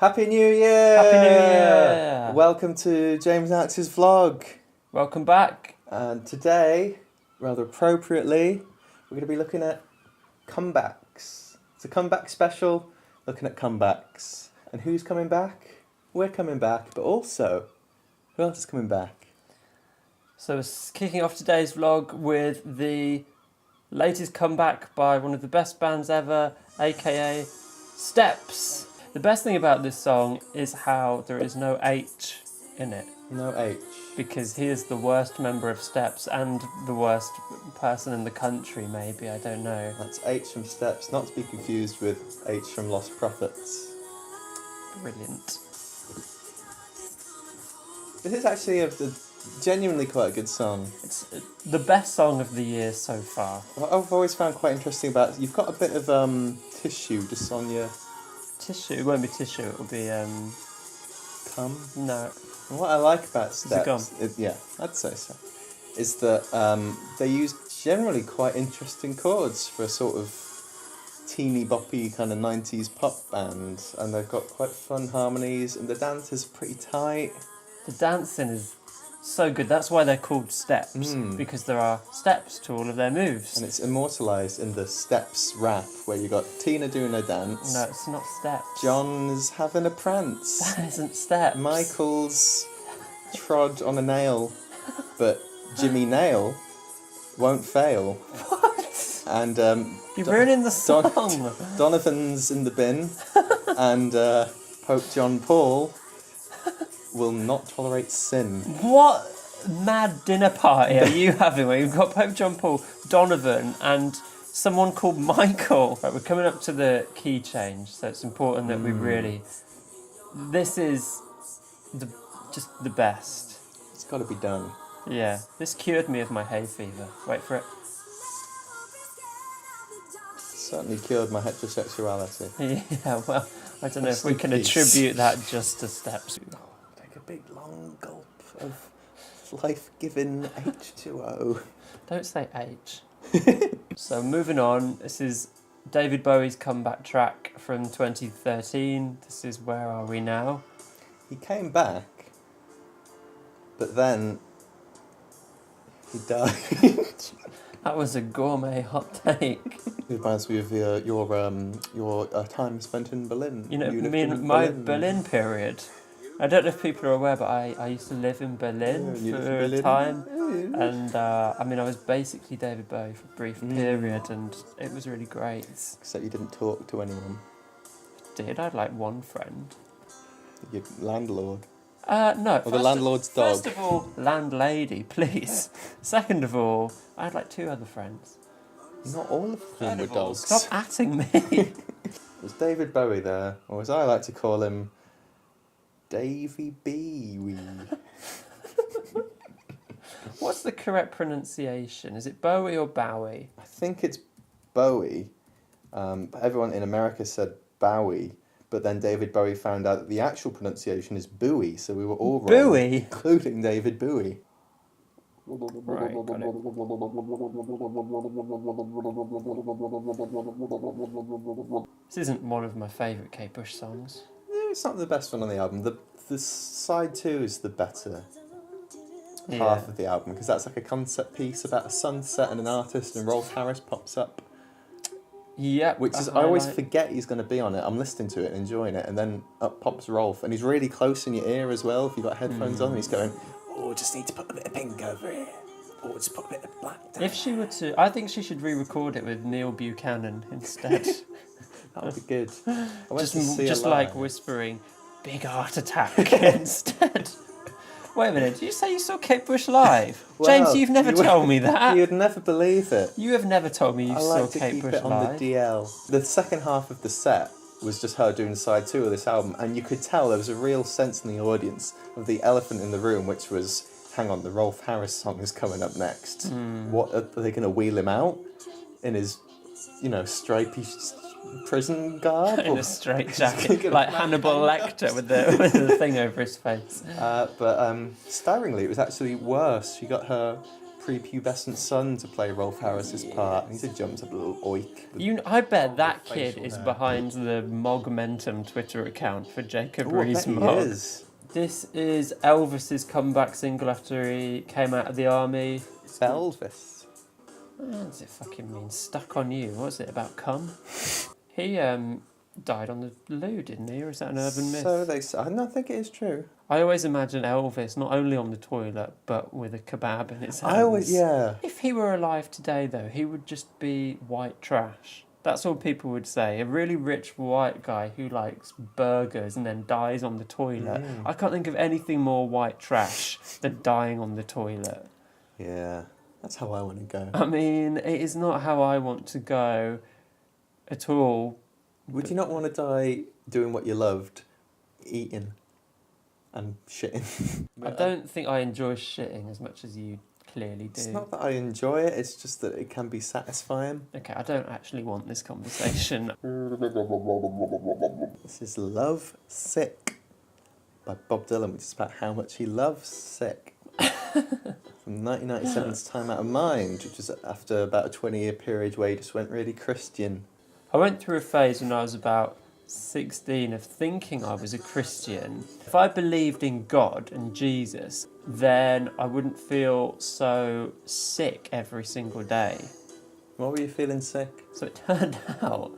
Happy New Year! Happy New Year! Welcome to James and Alex's vlog. Welcome back. And today, rather appropriately, we're going to be looking at comebacks. It's a comeback special, looking at comebacks. And who's coming back? We're coming back, but also, who else is coming back? So we're kicking off today's vlog with the latest comeback by one of the best bands ever, aka Steps. The best thing about this song is how there is no H in it. No H. Because he is the worst member of Steps and the worst person in the country, maybe, I don't know. That's H from Steps, not to be confused with H from Lost Prophets. Brilliant. This is actually genuinely quite a good song. It's the best song of the year so far. What I've always found quite interesting about it, you've got a bit of tissue just on your... Tissue? It won't be tissue, it'll be, cum? no. And what I like about Steps... Is it gum? Yeah, I'd say so. Is that they use generally quite interesting chords for a sort of teeny boppy kind of 90s pop band. And they've got quite fun harmonies and the dance is pretty tight. The dancing is so good. That's why they're called Steps, because there are steps to all of their moves. And it's immortalised in the Steps rap, where you got Tina doing a dance. No, it's not Steps. John's having a prance. That isn't Steps. Michael's trod on a nail, but Jimmy Nail won't fail. What? And You're ruining the song. Donovan's in the bin, and Pope John Paul will not tolerate sin. What mad dinner party are you having where you've got Pope John Paul, Donovan, and someone called Michael? Right, we're coming up to the key change, so it's important that we really... This is just the best. It's got to be done. Yeah, this cured me of my hay fever. Wait for it. Certainly cured my heterosexuality. Yeah, well, I don't know if we can Peace. attribute that just to Steps. Take a big long gulp of life-giving H2O. Don't say H. So moving on, this is David Bowie's comeback track from 2013. This is Where Are We Now? He came back, but then he died. That was a gourmet hot take. It reminds me of your time spent in Berlin. You know, lived me and in my Berlin period. I don't know if people are aware, but I used to live in Berlin you lived in for a Berlin? time. Yeah. And I was basically David Bowie for a brief period, and it was really great. Except you didn't talk to anyone. I had like one friend. Your landlord. No. Or the landlord's dog. First of all, landlady, please. Second of all, I had like two other friends. Not all of them were dogs. Stop atting me. Was David Bowie there? Or as I like to call him, Davy Bowie. What's the correct pronunciation? Is it Bowie or Bowie? I think it's Bowie. But everyone in America said Bowie. But then David Bowie found out that the actual pronunciation is Bowie, so we were all wrong. Bowie? Including David Bowie. Right, got it. This isn't one of my favourite Kate Bush songs. It's not the best one on the album. The side two is the better half of the album, because that's like a concept piece about a sunset and an artist, and Rolf Harris pops up. Yep. Which is, I always forget he's going to be on it. I'm listening to it and enjoying it, and then up pops Rolf, and he's really close in your ear as well if you've got headphones on, and he's going, oh, just need to put a bit of pink over here. Or just put a bit of black down. If she were to... I think she should re-record it with Neil Buchanan instead. That would be good. I went to see Just her like live. whispering, big heart attack instead. Wait a minute, did you say you saw Kate Bush live? Well, James, you've never told me that. You'd never believe it. You have never told me you I saw like to Kate keep Bush it on live. the DL. The second half of the set was just her doing side two of this album, and you could tell there was a real sense in the audience of the elephant in the room, which was, hang on, the Rolf Harris song is coming up next. What, are they going to wheel him out in his, stripy prison garb? In a straight jacket, like Hannibal Lecter with the thing over his face. But starringly, it was actually worse. She got her prepubescent son to play Rolf Harris's part. He's a jumped up little oik. I bet that kid facial is hair. behind the Mogmentum Twitter account for Jacob Oh, I bet he Rees-Mogg. is. This is Elvis's comeback single after he came out of the army. It's Elvis. What does it fucking mean? Stuck on you. What's it about? Cum? He died on the loo, didn't he? Or is that an urban myth? So they say. I don't think it is true. I always imagine Elvis not only on the toilet but with a kebab in his hands. Yeah. If he were alive today, though, he would just be white trash. That's all people would say. A really rich white guy who likes burgers and then dies on the toilet. I can't think of anything more white trash than dying on the toilet. Yeah. That's how I want to go. I mean, it is not how I want to go at all. Would you not want to die doing what you loved, eating and shitting? I don't think I enjoy shitting as much as you clearly do. It's not that I enjoy it, it's just that it can be satisfying. Okay, I don't actually want this conversation. This is Love Sick by Bob Dylan, which is about how much he loves sick. From 1997's Time Out of Mind, which was after about a 20-year period where he just went really Christian. I went through a phase when I was about 16 of thinking I was a Christian. If I believed in God and Jesus, then I wouldn't feel so sick every single day. What were you feeling sick? So it turned out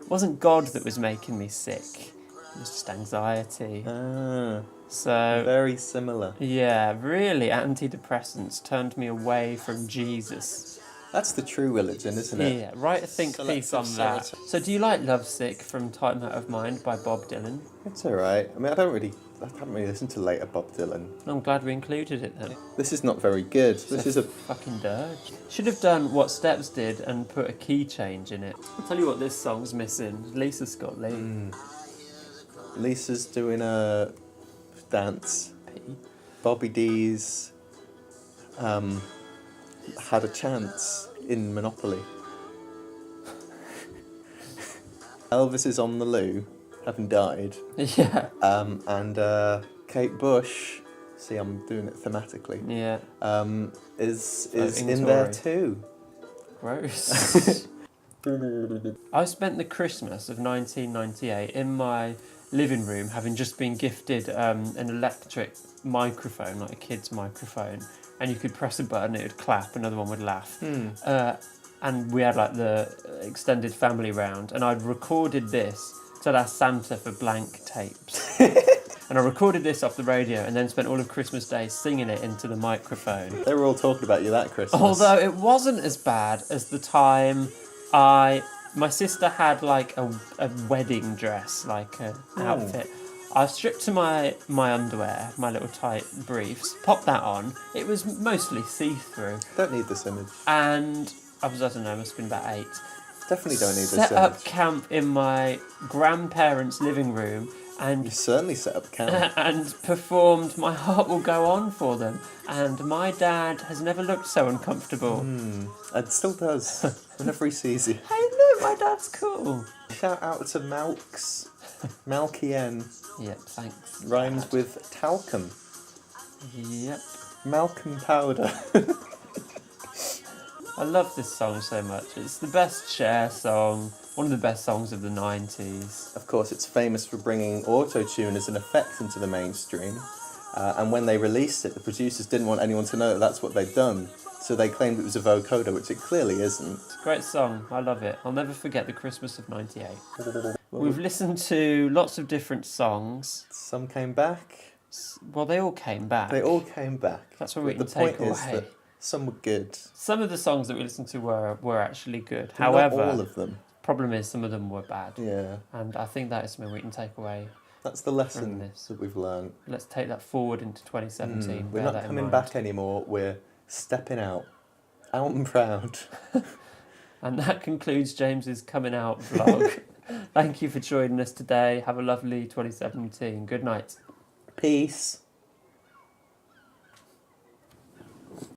it wasn't God that was making me sick. It was just anxiety. Ah, So, very similar. yeah, really, antidepressants turned me away from Jesus. That's the true religion, isn't it? Yeah, write a think piece on that. Selective So do you like Lovesick from Time Out of Mind by Bob Dylan? It's alright. I mean, I haven't really listened to later Bob Dylan. I'm glad we included it then. This is not very good. This is a... Fucking dirge. Should have done what Steps did and put a key change in it. I'll tell you what this song's missing. Lisa Scott Lee. Lisa's doing a dance. P. Bobby D's had a chance in Monopoly. Elvis is on the loo, having died. Yeah. And Kate Bush, see I'm doing it thematically, Yeah. is Floating in there Tory. too. Gross. I spent the Christmas of 1998 in my living room having just been gifted an electric microphone, like a kid's microphone, and you could press a button, it would clap, another one would laugh. And we had like the extended family round, and I'd recorded this to ask Santa for blank tapes. And I recorded this off the radio and then spent all of Christmas Day singing it into the microphone. They were all talking about you that Christmas. Although it wasn't as bad as the time my sister had like a wedding dress, like an outfit. I stripped to my underwear, my little tight briefs, popped that on. It was mostly see-through. Don't need this image. And I don't know, must have been about 8. Definitely don't need this Set image. up camp in my grandparents' living room You and certainly set up camp. and performed My Heart Will Go On for them. And my dad has never looked so uncomfortable. And still does, whenever he sees you. Hey, look, my dad's cool. Shout out to Malks. Malkien. Yep, thanks. Rhymes with talcum. Yep. Malcolm powder. I love this song so much. It's the best Cher song, one of the best songs of the 90s. Of course, it's famous for bringing auto-tune as an effect into the mainstream. And when they released it, the producers didn't want anyone to know that that's what they'd done. So they claimed it was a vocoder, which it clearly isn't. It's a great song. I love it. I'll never forget the Christmas of 98. We've listened to lots of different songs. Some came back. Well, they all came back. They all came back. That's what we But can take the point is away. that some were good. Some of the songs that we listened to were actually good. But However, not all of them. problem is some of them were bad. Yeah. And I think that is something we can take away. That's the lesson From this. that we've learned. Let's take that forward into 2017. We're Bear not that in coming mind. back anymore. We're stepping out. Out and proud. And that concludes James's coming out vlog. Thank you for joining us today. Have a lovely 2017. Good night. Peace.